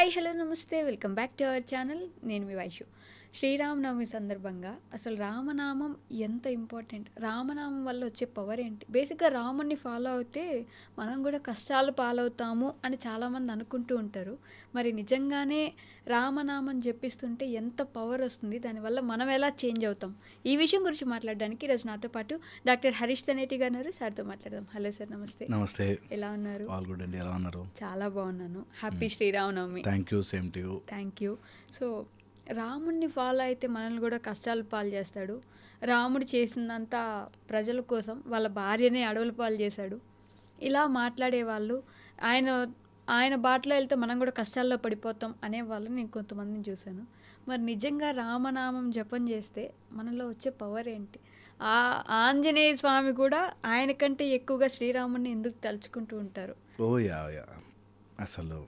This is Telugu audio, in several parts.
హాయ్ హలో నమస్తే welcome back to our channel. నేను మీ వైషు. శ్రీరామనవమి సందర్భంగా అసలు రామనామం ఎంత ఇంపార్టెంట్, రామనామం వల్ల వచ్చే పవర్ ఏంటి, బేసిక్గా రాముడిని ఫాలో అవుతే మనం కూడా కష్టాలు పాలవుతాము అని చాలామంది అనుకుంటూ ఉంటారు. మరి నిజంగానే రామనామం జపిస్తుంటే ఎంత పవర్ వస్తుంది, దానివల్ల మనం ఎలా చేంజ్ అవుతాం, ఈ విషయం గురించి మాట్లాడడానికి ఈరోజు నాతో పాటు డాక్టర్ హరీష్ తనేటి గారు ఉన్నారు. సార్తో మాట్లాడదాం. హలో సార్, నమస్తే. నమస్తే. ఎలా ఉన్నారు? ఆల్ గుడ్ అండి. ఎలా ఉన్నారు? చాలా బాగున్నాను. Happy Sri Rama Navami. Thank you. Same to you. Thank you. So రాముడిని ఫాలో అయితే మనల్ని కూడా కష్టాలు పాలు చేస్తాడు. రాముడు చేసిందంతా ప్రజల కోసం, వాళ్ళ భార్యనే అడవుల పాలు చేశాడు. ఇలా మాట్లాడే వాళ్ళు, ఆయన ఆయన బాటలో వెళ్తే మనం కూడా కష్టాల్లో పడిపోతాం అనే వాళ్ళని నేను కొంతమందిని చూశాను. మరి నిజంగా రామనామం జపం చేస్తే మనలో వచ్చే పవర్ ఏంటి? ఆ ఆంజనేయ స్వామి కూడా ఆయన కంటే ఎక్కువగా శ్రీరాముడిని ఎందుకు తలుచుకుంటూ ఉంటారు? యా అసలు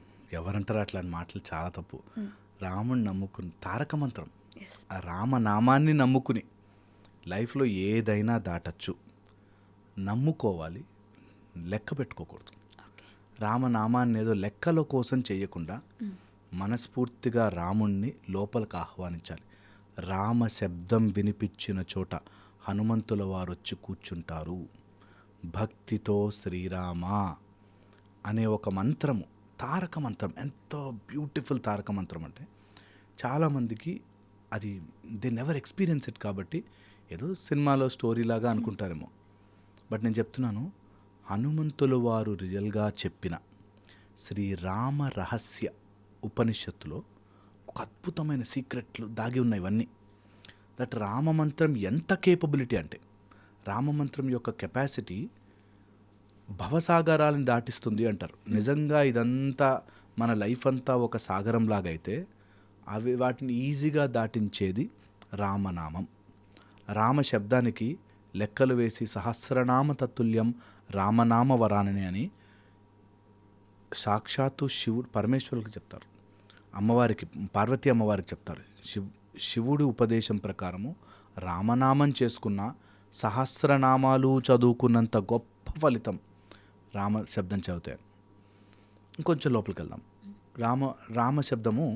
ఎవరంటారు అట్లాంటి మాటలు? చాలా తప్పు. రాముడిని నమ్ముకుని తారక మంత్రం, ఆ రామనామాన్ని నమ్ముకుని లైఫ్లో ఏదైనా దాటచ్చు. నమ్ముకోవాలి, లెక్క పెట్టుకోకూడదు. రామనామాన్ని ఏదో లెక్కల కోసం చేయకుండా మనస్ఫూర్తిగా రాముణ్ణి లోపలికి ఆహ్వానించాలి. రామ శబ్దం వినిపించిన చోట హనుమంతుల వారు వచ్చి కూర్చుంటారు. భక్తితో శ్రీరామ అనే ఒక మంత్రము, తారక మంత్రం, ఎంతో బ్యూటిఫుల్ తారక మంత్రం. అంటే చాలామందికి అది దే నెవర్ ఎక్స్పీరియన్స్ ఇట్, కాబట్టి ఏదో సినిమాలో స్టోరీ లాగా అనుకుంటారేమో. బట్ నేను చెప్తున్నాను, హనుమంతుల వారు రియల్గా చెప్పిన శ్రీరామ రహస్య ఉపనిషత్తులో ఒక అద్భుతమైన సీక్రెట్లు దాగి ఉన్నాయి. ఇవన్నీ దట్ రామమంత్రం ఎంత కేపబిలిటీ అంటే, రామమంత్రం యొక్క కెపాసిటీ భవసాగరాలను దాటిస్తుంది అంటారు. నిజంగా ఇదంతా మన లైఫ్ అంతా ఒక సాగరం లాగా అయితే వాటిని ఈజీగా దాటించేది రామనామం. రామ శబ్దానికి లెక్కలు వేసి సహస్రనామ తత్తుల్యం రామనామ వరానని అని సాక్షాత్తు శివుడు పరమేశ్వరులకు చెప్తారు. అమ్మవారికి, పార్వతీ అమ్మవారికి చెప్తారు. శివుడి ఉపదేశం ప్రకారము రామనామం చేసుకున్న సహస్రనామాలు చదువుకున్నంత గొప్ప ఫలితం రామ శబ్దం చదివితే. ఇంకొంచెం లోపలికి వెళ్దాం. రామ శబ్దము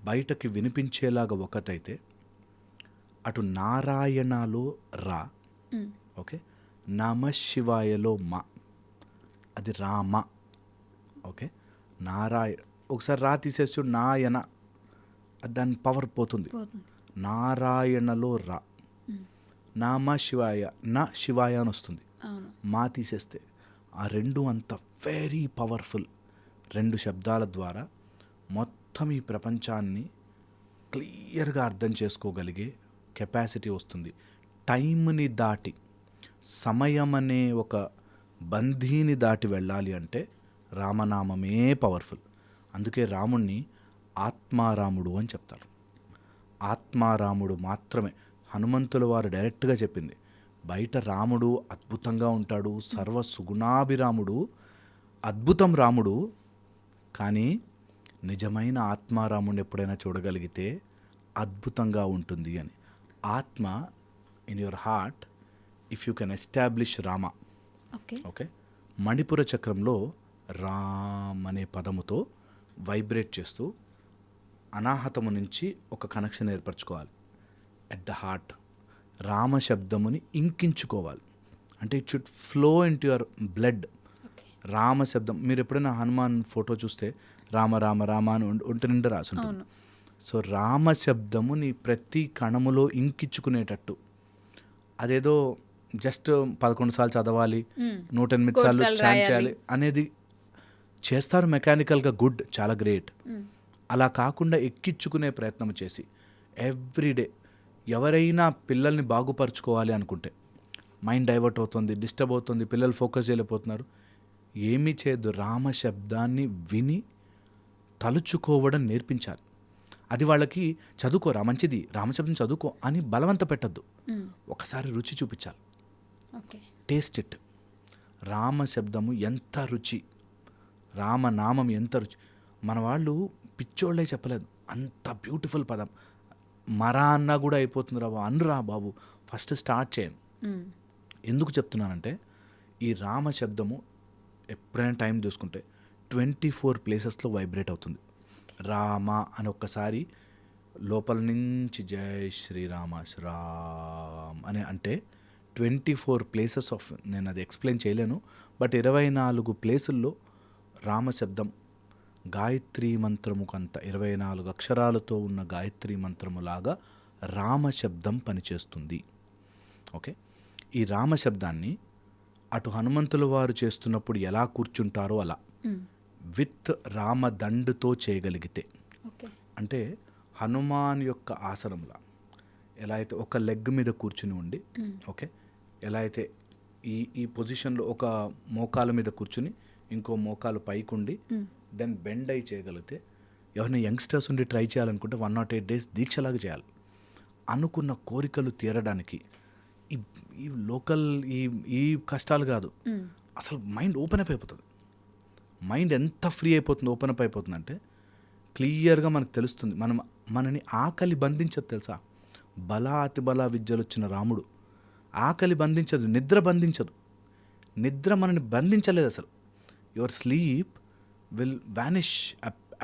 బయటకి వినిపించేలాగా ఒకటైతే, అటు నారాయణలో రా, ఓకే, నమ శివాయలో మా, అది రామ, ఓకే. ఒకసారి రా తీసేసి చూడు, నాయన, దాని పవర్ పోతుంది. నారాయణలో రా, నామ శివాయ, నా శివాయ అని వస్తుంది. మా తీసేస్తే ఆ రెండు అంత వెరీ పవర్ఫుల్ రెండు శబ్దాల ద్వారా మొత్తం ఈ ప్రపంచాన్ని క్లియర్గా అర్థం చేసుకోగలిగే కెపాసిటీ వస్తుంది. టైంని దాటి, సమయం అనే ఒక బంధీని దాటి వెళ్ళాలి అంటే రామనామమే పవర్ఫుల్. అందుకే రాముణ్ణి ఆత్మారాముడు అని చెప్తారు. ఆత్మారాముడు మాత్రమే. హనుమంతుల వారు డైరెక్ట్గా చెప్పింది, బయట రాముడు అద్భుతంగా ఉంటాడు, సర్వ సుగుణాభిరాముడు, అద్భుతం రాముడు, కానీ నిజమైన ఆత్మారాముడిని ఎప్పుడైనా చూడగలిగితే అద్భుతంగా ఉంటుంది అని. ఆత్మ in your heart, if you can establish Rama, okay, మణిపుర చక్రంలో రామ్ అనే పదముతో వైబ్రేట్ చేస్తూ అనాహతము నుంచి ఒక కనెక్షన్ ఏర్పరచుకోవాలి. ఎట్ ద హార్ట్ రామ శబ్దముని ఇంకించుకోవాలి. అంటే it should flow into your blood. Rama శబ్దం, మీరు ఎప్పుడైనా హనుమాన్ ఫోటో చూస్తే రామ రామ రామ అని ఒంటి నిండా రాసుంటుంది. సో రామ శబ్దము నీ ప్రతి కణములో ఇంకించుకునేటట్టు, అదేదో జస్ట్ 11 సార్లు చదవాలి, 108 సార్లు చాంట్ చేయాలి అనేది చేస్తారు మెకానికల్గా, గుడ్, చాలా గ్రేట్. అలా కాకుండా ఎక్కించుకునే ప్రయత్నం చేసి ఎవ్రీడే, ఎవరైనా పిల్లల్ని బాగుపరుచుకోవాలి అనుకుంటే, మైండ్ డైవర్ట్ అవుతుంది, డిస్టర్బ్ అవుతుంది, పిల్లలు ఫోకస్ చేయలేకపోతున్నారు, ఏమీ చేయొద్దు, రామ శబ్దాన్ని విని తలుచుకోవడం నేర్పించాలి. అది వాళ్ళకి చదువుకోరా మంచిది, రామశబ్దం చదువుకో అని బలవంత పెట్టద్దు, ఒకసారి రుచి చూపించాలి. Taste it. రామశబ్దము ఎంత రుచి, రామనామం ఎంత రుచి. మన వాళ్ళు పిచ్చోళ్ళే చెప్పలేదు, అంత బ్యూటిఫుల్ పదం. మరా అన్నా కూడా అయిపోతుంది రా అనురా బాబు, ఫస్ట్ స్టార్ట్ చేయండి. ఎందుకు చెప్తున్నానంటే, ఈ రామ శబ్దము ఎప్పుడైనా టైం చూసుకుంటే 24 ప్లేసెస్లో వైబ్రేట్ అవుతుంది. రామ అని ఒక్కసారి లోపల నుంచి జై శ్రీరామ శ్రీరామ్ అని అంటే 24 ప్లేసెస్ ఆఫ్, నేను అది ఎక్స్ప్లెయిన్ చేయలేను, బట్ 24 ప్లేసుల్లో రామశబ్దం గాయత్రీ మంత్రము కంత 24 అక్షరాలతో ఉన్న గాయత్రీ మంత్రములాగా రామశబ్దం పనిచేస్తుంది. ఓకే, ఈ రామశబ్దాన్ని అటు హనుమంతుల వారు చేస్తున్నప్పుడు ఎలా కూర్చుంటారో అలా విత్ రామదండుతో చేయగలిగితే, ఓకే. అంటే హనుమాన్ యొక్క ఆసనంలా ఎలా అయితే ఒక లెగ్ మీద కూర్చుని ఉండి, ఓకే, ఎలా అయితే ఈ పొజిషన్లో ఒక మోకాల మీద కూర్చుని ఇంకో మోకాలు పైకుండి దెన్ బెండ్ అయి చేయగలిగితే, ఎవరైనా యంగ్స్టర్స్ ఉండి ట్రై చేయాలనుకుంటే 108 days దీక్షలాగా చేయాలి. అనుకున్న కోరికలు తీరడానికి ఈ లోకల్ ఈ కష్టాలు కాదు, అసలు మైండ్ ఓపెన్ అప్ అయిపోతుంది. మైండ్ ఎంత ఫ్రీ అయిపోతుంది, ఓపెన్ అప్ అయిపోతుంది అంటే క్లియర్గా మనకు తెలుస్తుంది. మనని ఆకలి బంధించదు తెలుసా. అతి బల విద్యలు వచ్చిన రాముడు ఆకలి బంధించదు, నిద్ర బంధించదు. నిద్ర మనని బంధించలేదు అసలు. Your sleep will vanish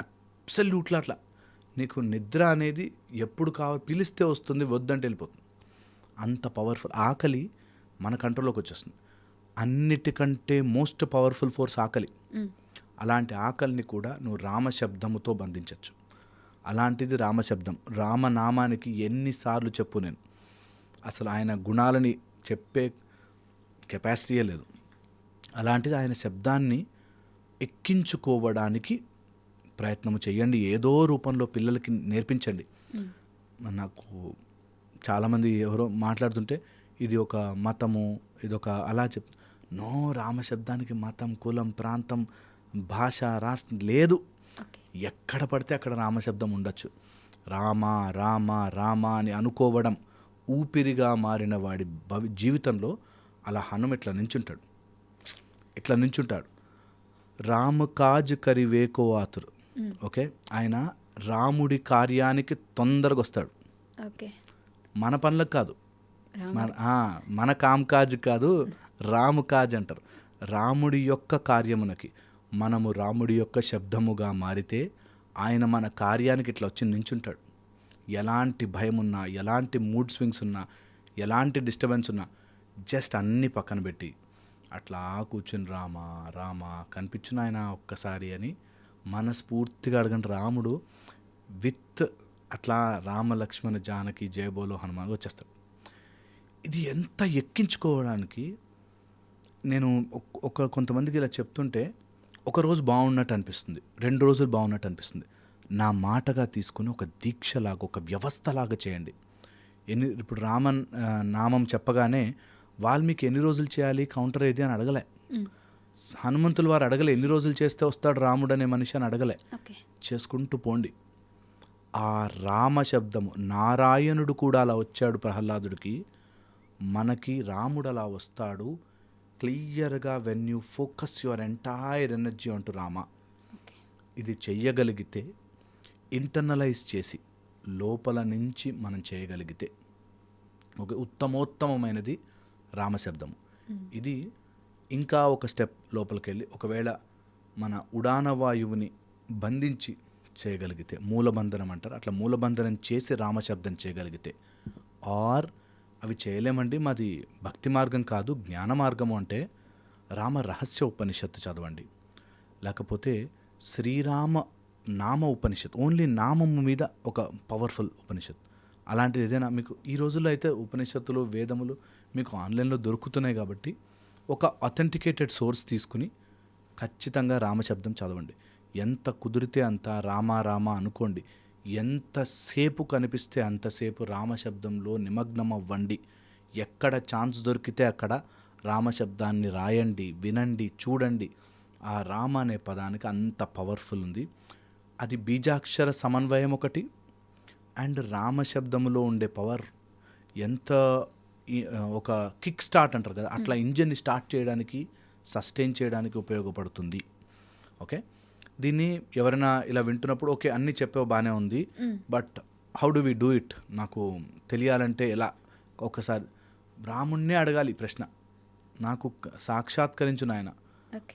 absolutely. అట్లా నీకు నిద్ర అనేది ఎప్పుడు కావాలి, పిలిస్తే వస్తుంది, వద్దంటే వెళ్ళిపోతుంది. అంత పవర్ఫుల్. ఆకలి మన కంట్రోల్లోకి వచ్చేస్తుంది. అన్నిటికంటే మోస్ట్ పవర్ఫుల్ ఫోర్స్ ఆకలి. అలాంటి ఆకలిని కూడా నువ్వు రామశబ్దముతో బంధించవచ్చు. అలాంటిది రామశబ్దం. రామనామానికి ఎన్నిసార్లు చెప్పు నేను, అసలు ఆయన గుణాలని చెప్పే కెపాసిటీయే లేదు. అలాంటిది ఆయన శబ్దాన్ని ఎక్కించుకోవడానికి ప్రయత్నం చేయండి. ఏదో రూపంలో పిల్లలకి నేర్పించండి. నాకు చాలామంది ఎవరో మాట్లాడుతుంటే ఇది ఒక మతము, ఇదొక అలా నో, రామశబ్దానికి మతం, కులం, ప్రాంతం, భాష, రాష్ట్రం లేదు. ఎక్కడ పడితే అక్కడ రామశబ్దం ఉండొచ్చు. రామ రామ రామ అని అనుకోవడం ఊపిరిగా మారిన వాడి జీవితంలో అలా హనుమ ఇట్లా నించుంటాడు. రామ కాజ్ కరివేకో ఆతురు. ఓకే, ఆయన రాముడి కార్యానికి తొందరగా వస్తాడు. మన పనులకు కాదు, మన కామ్కాజ్ కాదు, రాము కాజ్ అంటారు. రాముడి యొక్క కార్యమునకి మనము రాముడి యొక్క శబ్దముగా మారితే ఆయన మన కార్యానికి ఇట్లా వచ్చి నించుంటాడు. ఎలాంటి భయం ఉన్నా, ఎలాంటి మూడ్ స్వింగ్స్ ఉన్నా, ఎలాంటి డిస్టర్బెన్స్ ఉన్నా జస్ట్ అన్నీ పక్కన పెట్టి అట్లా కూర్చుని రామ రామ కనిపించిన ఆయన ఒక్కసారి అని మనస్ఫూర్తిగా అడగండి. రాముడు విత్ అట్లా రామ లక్ష్మణ జానకి జయబోలో హనుమాన్ వచ్చేస్తాడు. ఇది ఎంత ఎక్కించుకోవడానికి నేను కొంతమందికి ఇలా చెప్తుంటే ఒక రోజు బాగున్నట్టు అనిపిస్తుంది, 2 రోజులు బాగున్నట్టు అనిపిస్తుంది. నా మాటగా తీసుకుని ఒక దీక్షలాగా, ఒక వ్యవస్థలాగా చేయండి. ఇప్పుడు నామం చెప్పగానే వాల్మీకి ఎన్ని రోజులు చేయాలి, కౌంటర్ ఏది అని అడగలే. హనుమంతుల వారు అడగలే ఎన్ని రోజులు చేస్తే వస్తాడు రాముడు అనే మనిషి అని అడగలే. చేసుకుంటూ పోండి. ఆ రామశబ్దము, నారాయణుడు కూడా అలా వచ్చాడు ప్రహ్లాదుడికి, మనకి రాముడు అలా వస్తాడు క్లియర్గా. When you focus your entire energy అంటూ రామ, ఇది చెయ్యగలిగితే, ఇంటర్నలైజ్ చేసి లోపల నుంచి మనం చేయగలిగితే ఒక ఉత్తమోత్తమైనది రామశబ్దము. ఇది ఇంకా ఒక స్టెప్ లోపలికి వెళ్ళి ఒకవేళ మన ఉడానవాయువుని బంధించి చేయగలిగితే, మూలబంధనం అంటారు, అట్లా మూలబంధనం చేసి రామశబ్దం చేయగలిగితే, ఆర్ అవి చేయలేమండి మాది భక్తి మార్గం కాదు జ్ఞాన మార్గము అంటే రామ రహస్య ఉపనిషత్తు చదవండి, లేకపోతే శ్రీరామ నామ ఉపనిషత్, ఓన్లీ నామము మీద ఒక పవర్ఫుల్ ఉపనిషత్. అలాంటిది ఏదైనా మీకు ఈ రోజుల్లో అయితే ఉపనిషత్తులు, వేదములు మీకు ఆన్లైన్లో దొరుకుతున్నాయి కాబట్టి ఒక అథెంటికేటెడ్ సోర్స్ తీసుకుని ఖచ్చితంగా రామశబ్దం చదవండి. ఎంత కుదిరితే అంత రామ రామ అనుకోండి. ఎంతసేపు కనిపిస్తే అంతసేపు రామశబ్దంలో నిమగ్నం అవ్వండి. ఎక్కడ ఛాన్స్ దొరికితే అక్కడ రామశబ్దాన్ని రాయండి, వినండి, చూడండి. ఆ రామ అనే పదానికి అంత పవర్ఫుల్ ఉంది. అది బీజాక్షర సమన్వయం ఒకటి, అండ్ రామశబ్దములో ఉండే పవర్ ఎంత ఒక కిక్ స్టార్ట్ అంటారు కదా, అట్లా ఇంజిన్ని స్టార్ట్ చేయడానికి, సస్టైన్ చేయడానికి ఉపయోగపడుతుంది. ఓకే, దీన్ని ఎవరైనా ఇలా వింటున్నప్పుడు ఓకే అన్నీ చెప్పావు బాగానే ఉంది, but how do we do it, నాకు తెలియాలంటే ఎలా? ఒకసారి రాముణ్ణే అడగాలి ప్రశ్న. నాకు సాక్షాత్కరించు నాయన,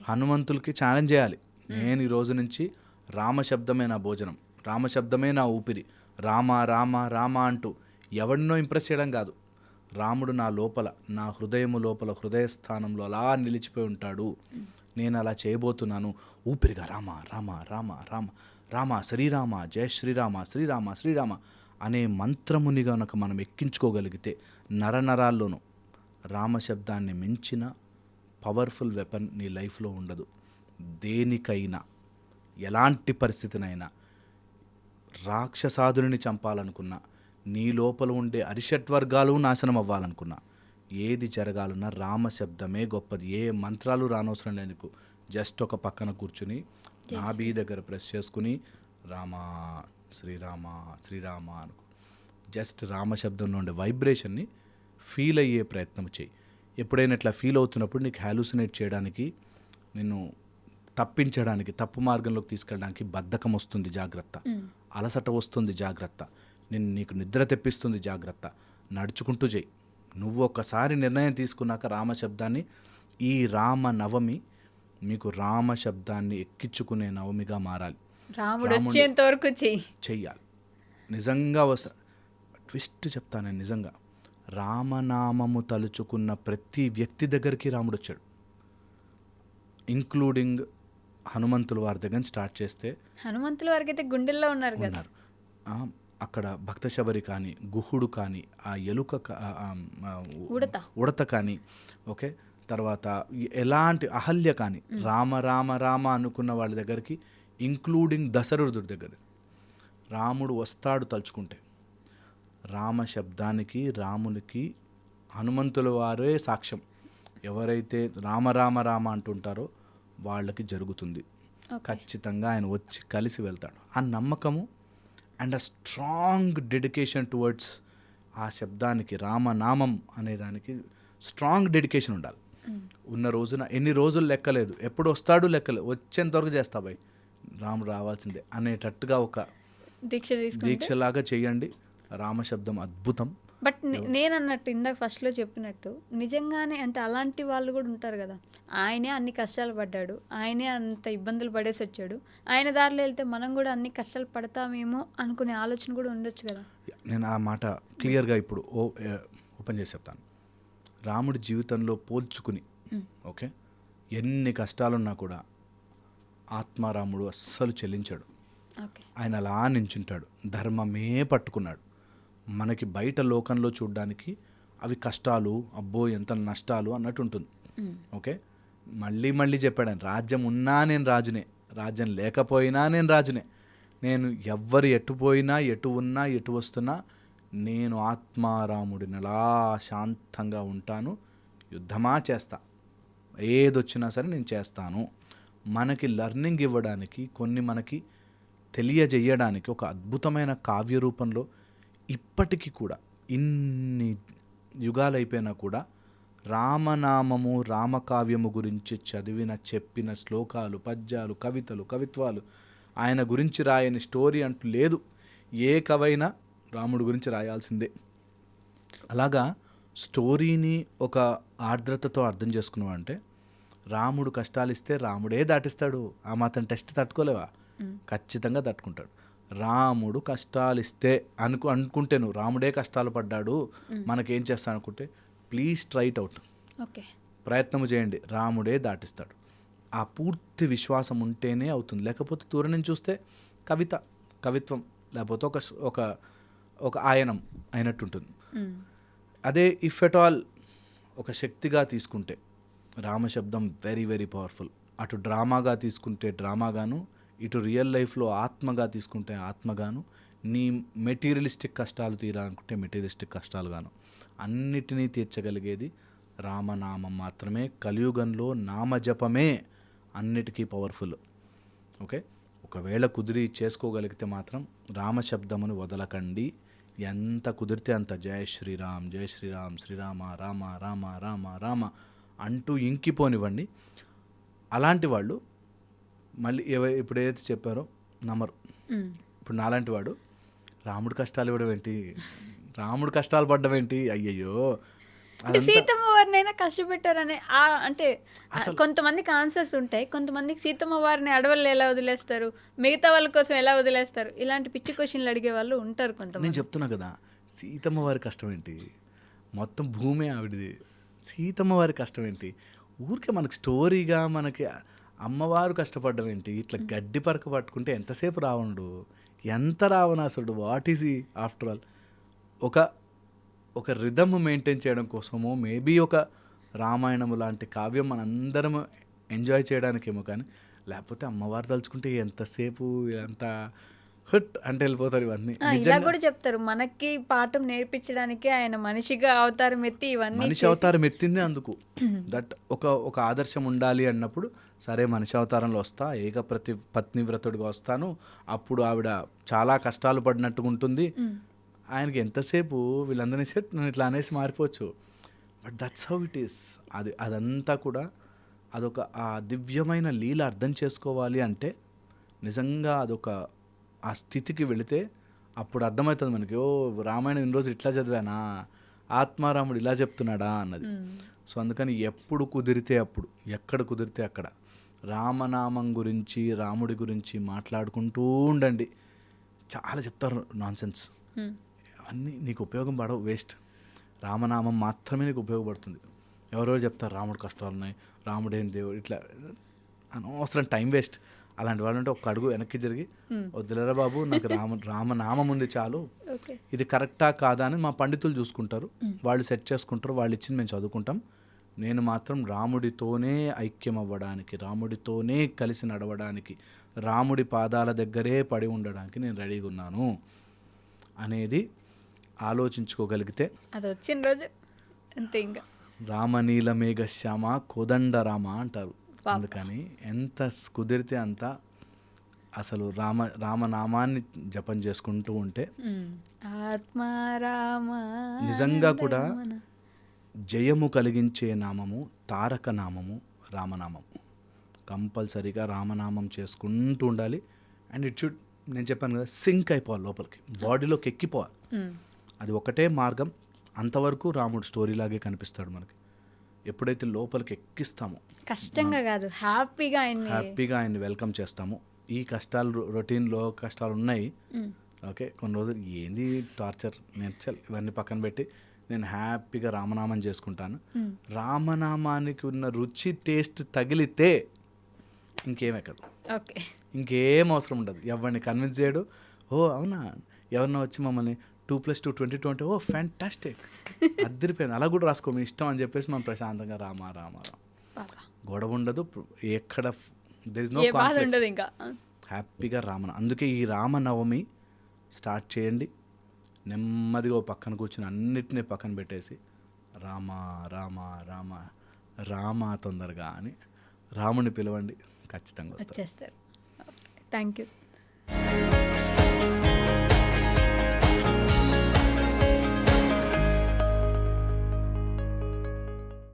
హనుమంతులకి ఛాలెంజ్ చేయాలి. నేను ఈ రోజు నుంచి రామశబ్దమే నా భోజనం, రామశబ్దమే నా ఊపిరి. రామ రామ రామ అంటూ ఎవరినో ఇంప్రెస్ చేయడం కాదు. రాముడు నా లోపల, నా హృదయము లోపల, హృదయ స్థానంలో అలా నిలిచిపోయి ఉంటాడు. నేను అలా చేయబోతున్నాను. ఊపిరిగా రామ రామ రామ రామ రామ శ్రీరామ జయ శ్రీరామ శ్రీరామ శ్రీరామ అనే మంత్రముని గనక మనం ఎక్కించుకోగలిగితే నరనరాల్లోనూ రామశబ్దాన్ని మించిన పవర్ఫుల్ వెపన్ నీ లైఫ్లో ఉండదు. దేనికైనా, ఎలాంటి పరిస్థితినైనా, రాక్షసాదుని చంపాలనుకున్నా, నీ లోపల ఉండే అరిషట్వర్గాలు నాశనం అవ్వాలనుకున్నా, ఏది జరగాలన్నా రామశబ్దమే గొప్పది. ఏ మంత్రాలు రానవసరం లేదు. జస్ట్ ఒక పక్కన కూర్చుని నాభి దగ్గర ప్రెస్ చేసుకుని రామ శ్రీరామ శ్రీరామ అనుకో. జస్ట్ రామశబ్దంలో ఉండే వైబ్రేషన్ని ఫీల్ అయ్యే ప్రయత్నం చేయి. ఎప్పుడైనా ఇట్లా ఫీల్ అవుతున్నప్పుడు నీకు హ్యాలుసినేట్ చేయడానికి, నిన్ను తప్పించడానికి, తప్పు మార్గంలోకి తీసుకెళ్ళడానికి బద్ధకం వస్తుంది, జాగ్రత్త. అలసట వస్తుంది, జాగ్రత్త. నీకు నిద్ర తెప్పిస్తుంది, జాగ్రత్త. నడుచుకుంటూ చేయి. నువ్వు ఒక్కసారి నిర్ణయం తీసుకున్నాక రామశబ్దాన్ని, ఈ రామ నవమి మీకు రామశబ్దాన్ని ఎక్కించుకునే నవమిగా మారాలి. రాముడు వచ్చేంత వరకు చెయ్యాలి. నిజంగా ట్విస్ట్ చెప్తాను నేను. నిజంగా రామనామము తలుచుకున్న ప్రతి వ్యక్తి దగ్గరికి రాముడు వచ్చాడు, ఇంక్లూడింగ్ హనుమంతుల వారి దగ్గర స్టార్ట్ చేస్తే. హనుమంతుల వారికి అయితే గుండెల్లో ఉన్నారు. అక్కడ భక్త శబరి కానీ, గుహుడు కానీ, ఆ ఎలుక ఉడత కానీ, ఓకే, తర్వాత ఎలాంటి అహల్య కానీ, రామ రామ రామ అనుకున్న వాళ్ళ దగ్గరికి, ఇంక్లూడింగ్ దశరథుడి దగ్గర రాముడు వస్తాడు తలుచుకుంటే. రామ శబ్దానికి, రామునికి హనుమంతుల వారే సాక్ష్యం. ఎవరైతే రామ రామ రామ అంటుంటారో వాళ్ళకి జరుగుతుంది. ఖచ్చితంగా ఆయన వచ్చి కలిసి వెళ్తాడు. ఆ నమ్మకము and a strong dedication towards ఆ శబ్దానికి, రామనామం అనేదానికి స్ట్రాంగ్ డెడికేషన్ ఉండాలి. ఉన్న రోజున ఎన్ని రోజులు లెక్కలేదు, ఎప్పుడు వస్తాడు లెక్కలేదు, వచ్చేంతవరకు చేస్తా బాయ్, రాముడు రావాల్సిందే అనేటట్టుగా ఒక దీక్షలాగా చేయండి. రామశబ్దం అద్భుతం. బట్ నేను అన్నట్టు ఇందాక ఫస్ట్లో చెప్పినట్టు, నిజంగానే అంటే అలాంటి వాళ్ళు కూడా ఉంటారు కదా, ఆయనే అన్ని కష్టాలు పడ్డాడు, ఆయనే అంత ఇబ్బందులు పడేసి వచ్చాడు, ఆయన దారిలో వెళ్తే మనం కూడా అన్ని కష్టాలు పడతామేమో అనుకునే ఆలోచన కూడా ఉండొచ్చు కదా. నేను ఆ మాట క్లియర్గా ఇప్పుడు ఓపెన్ చేసి చెప్తాను. రాముడి జీవితంలో పోల్చుకుని, ఓకే, ఎన్ని కష్టాలున్నా కూడా ఆత్మారాముడు అస్సలు చెల్లించాడు. ఆయన అలా నించుంటాడు, ధర్మమే పట్టుకున్నాడు. మనకి బయట లోకంలో చూడడానికి అవి కష్టాలు, అబ్బో ఎంత నష్టాలు అన్నట్టు ఉంటుంది. ఓకే, మళ్ళీ మళ్ళీ చెప్పాడు ఆయన, రాజ్యం ఉన్నా నేను రాజునే, రాజ్యం లేకపోయినా నేను రాజునే, నేను ఎవ్వరు ఎటు పోయినా, ఎటు ఉన్నా, ఎటు వస్తున్నా నేను ఆత్మారాముడిని అలా శాంతంగా ఉంటాను, యుద్ధమా చేస్తా, ఏదొచ్చినా సరే నేను చేస్తాను. మనకి లర్నింగ్ ఇవ్వడానికి, కొన్ని మనకి తెలియజేయడానికి ఒక అద్భుతమైన కావ్య రూపంలో ఇప్పటికీ కూడా, ఇన్ని యుగాలు అయిపోయినా కూడా, రామనామము, రామకావ్యము గురించి చదివిన, చెప్పిన శ్లోకాలు, పద్యాలు, కవితలు, కవిత్వాలు, ఆయన గురించి రాయని స్టోరీ అంటూ లేదు. ఏ కవైనా రాముడి గురించి రాయాల్సిందే. అలాగా స్టోరీని ఒక ఆర్ద్రతతో అర్థం చేసుకున్నావంటే, రాముడు కష్టాలు ఇస్తే రాముడే దాటిస్తాడు. ఆ మాత్రం టెస్ట్ తట్టుకోలేవా? ఖచ్చితంగా తట్టుకుంటాడు. రాముడు కష్టాలు ఇస్తే అనుకుంటే, నువ్వు రాముడే కష్టాలు పడ్డాడు, మనకేం చేస్తా అనుకుంటే, ప్లీజ్ ట్రై ఇట్ అవుట్, ప్రయత్నము చేయండి, రాముడే దాటిస్తాడు. ఆ పూర్తి విశ్వాసం ఉంటేనే అవుతుంది. లేకపోతే దూరం నుంచి చూస్తే కవిత్వం, లేకపోతే ఒక ఆయనం అయినట్టుంటుంది. అదే ఇఫ్ ఎట్ ఆల్ ఒక శక్తిగా తీసుకుంటే రామశబ్దం వెరీ వెరీ పవర్ఫుల్. అటు డ్రామాగా తీసుకుంటే డ్రామాగాను, ఇటు రియల్ లైఫ్లో ఆత్మగా తీసుకుంటే ఆత్మగాను, నీ మెటీరియలిస్టిక్ కష్టాలు తీరాలనుకుంటే మెటీరియలిస్టిక్ కష్టాలుగాను, అన్నిటినీ తీర్చగలిగేది రామనామం మాత్రమే. కలియుగంలో నామజపమే అన్నిటికీ పవర్ఫుల్. ఓకే, ఒకవేళ కుదిరి చేసుకోగలిగితే మాత్రం రామశబ్దమును వదలకండి. ఎంత కుదిరితే అంత జయ శ్రీరామ్ జయ శ్రీరామ్ శ్రీరామ రామ రామ రామ రామ అంటూ ఇంకిపోనివ్వండి. అలాంటి వాళ్ళు మళ్ళీ ఇప్పుడు ఏదైతే చెప్పారో నమ్మరు. ఇప్పుడు నాలాంటి వాడు రాముడు కష్టాలు ఇవ్వడం ఏంటి, రాముడు కష్టాలు పడ్డం ఏంటి, అయ్యయ్యో సీతమ్మ ఎవరినైనా కష్టపెట్టారనే అంటే కొంతమందికి ఆన్సర్స్ ఉంటాయి, కొంతమందికి సీతమ్మ వారిని అడవుల్లో ఎలా వదిలేస్తారు, మిగతా వాళ్ళ కోసం ఎలా వదిలేస్తారు, ఇలాంటి పిచ్చి క్వశ్చన్లు అడిగే వాళ్ళు ఉంటారు నేను కొంతమంది. చెప్తున్నా కదా, సీతమ్మ వారి కష్టం ఏంటి, మొత్తం భూమే ఆవిడది. సీతమ్మ వారి కష్టం ఏంటి, ఊరికే మనకి స్టోరీగా మనకి అమ్మవారు కష్టపడ్డం ఏంటి, ఇట్లా గడ్డి పరక పట్టుకుంటే ఎంతసేపు రావణుడు, ఎంత రావణాసురుడు, వాట్ ఈజ్ ఈ ఆఫ్టర్ ఆల్. ఒక ఒక రిథమ్ మెయింటైన్ చేయడం కోసమో మేబీ ఒక రామాయణము లాంటి కావ్యం మనందరం ఎంజాయ్ చేయడానికేమో, కానీ లేకపోతే అమ్మవారు తలుచుకుంటే ఎంతసేపు ఎంత హుట్ అంటే వెళ్ళిపోతారు ఇవన్నీ. ఇలా నిజంగా కూడా చెప్తారు, మనకి పాఠం నేర్పించడానికి ఆయన మనిషిగా అవతారం ఎత్తి ఇవన్నీ మనిషి అవతారం ఎత్తింది అందుకు. దట్ ఒక ఆదర్శం ఉండాలి అన్నప్పుడు సరే మనిషి అవతారంలో వస్తా, పత్నివ్రతుడిగా వస్తాను, అప్పుడు ఆవిడ చాలా కష్టాలు పడినట్టుగా ఉంటుంది, ఆయనకి ఎంతసేపు వీళ్ళందరినీ సెట్ నేను ఇట్లా అనేసి మారిపోవచ్చు. But that's how it is. అదంతా కూడా అదొక ఆ దివ్యమైన లీల అర్థం చేసుకోవాలి అంటే నిజంగా అదొక ఆ స్థితికి వెళితే అప్పుడు అర్థమవుతుంది మనకి, ఓ రామాయణం ఇన్ని రోజులు ఇట్లా చదివానా, ఆత్మారాముడు ఇలా చెప్తున్నాడా అన్నది. సో అందుకని ఎప్పుడు కుదిరితే అప్పుడు, ఎక్కడ కుదిరితే అక్కడ రామనామం గురించి, రాముడి గురించి మాట్లాడుకుంటూ ఉండండి. చాలా చెప్తారు నాన్సెన్స్, అన్నీ నీకు ఉపయోగం పడవు, వేస్ట్. రామనామం మాత్రమే నీకు ఉపయోగపడుతుంది. ఎవరెవరు చెప్తారు రాముడు కష్టాలు ఉన్నాయి, రాముడు ఏం దేవుడు, ఇట్లా అనవసరం టైం వేస్ట్. అలాంటి వాళ్ళు ఉంటే ఒక అడుగు వెనక్కి జరిగి, వద్దులేరా బాబు నాకు రామనామం ఉంది చాలు, ఇది కరెక్టా కాదా అని మా పండితులు చూసుకుంటారు, వాళ్ళు సెట్ చేసుకుంటారు, వాళ్ళు ఇచ్చింది మేము చదువుకుంటాం. నేను మాత్రం రాముడితోనే ఐక్యం అవ్వడానికి, రాముడితోనే కలిసి నడవడానికి, రాముడి పాదాల దగ్గరే పడి ఉండడానికి నేను రెడీగా ఉన్నాను అనేది ఆలోచించుకోగలిగితే అది వచ్చిన రోజు అంతే. ఇంకా రామనీల మేఘశ్యామ కోదండ రామ అంటారు. అందుకని ఎంత కుదిరితే అంత అసలు రామనామాన్ని జపం చేసుకుంటూ ఉంటే ఆత్మారామ నిజంగా కూడా జయము కలిగించే నామము తారక నామము రామనామము. కంపల్సరీగా రామనామం చేసుకుంటూ ఉండాలి. అండ్ ఇట్ షుడ్, నేను చెప్పాను కదా, సింక్ అయిపోవాలి, లోపలికి బాడీలోకి ఎక్కిపోవాలి. అది ఒకటే మార్గం. అంతవరకు రాముడు స్టోరీలాగే కనిపిస్తాడు మనకి. ఎప్పుడైతే లోపలికి ఎక్కిస్తామో, కష్టంగా కాదు హ్యాపీగా ఆయన్ని వెల్కమ్ చేస్తాము. ఈ కష్టాలు రొటీన్లో కష్టాలు ఉన్నాయి, ఓకే, కొన్ని రోజులు ఏంది టార్చర్, నేర్చాలి, ఇవన్నీ పక్కన పెట్టి నేను హ్యాపీగా రామనామం చేసుకుంటాను. రామనామానికి ఉన్న రుచి టేస్ట్ తగిలితే ఇంకేమెక్కదు, ఇంకేం అవసరం ఉండదు. ఎవరిని కన్విన్స్ చేయడు. ఓ అవునా, ఎవరన్నా వచ్చి మమ్మల్ని 2+2 22 అంటే ఓ ఫ్యాంటాస్టిక్ అద్దరిపోయింది, అలా కూడా రాసుకో మీ ఇష్టం అని చెప్పేసి మనం ప్రశాంతంగా రామ రామ రామ, గొడవ ఉండదు, ఎక్కడ దెర్ ఇస్ నో కాన్ఫ్లిక్ట్, ఇంకా హ్యాపీగా అందుకే ఈ రామనవమి స్టార్ట్ చేయండి. నెమ్మదిగా పక్కన కూర్చుని అన్నిటినీ పక్కన పెట్టేసి రామ రామ రామ రామ తొందరగా అని రాముని పిలవండి, ఖచ్చితంగా వస్తారు. Thank you.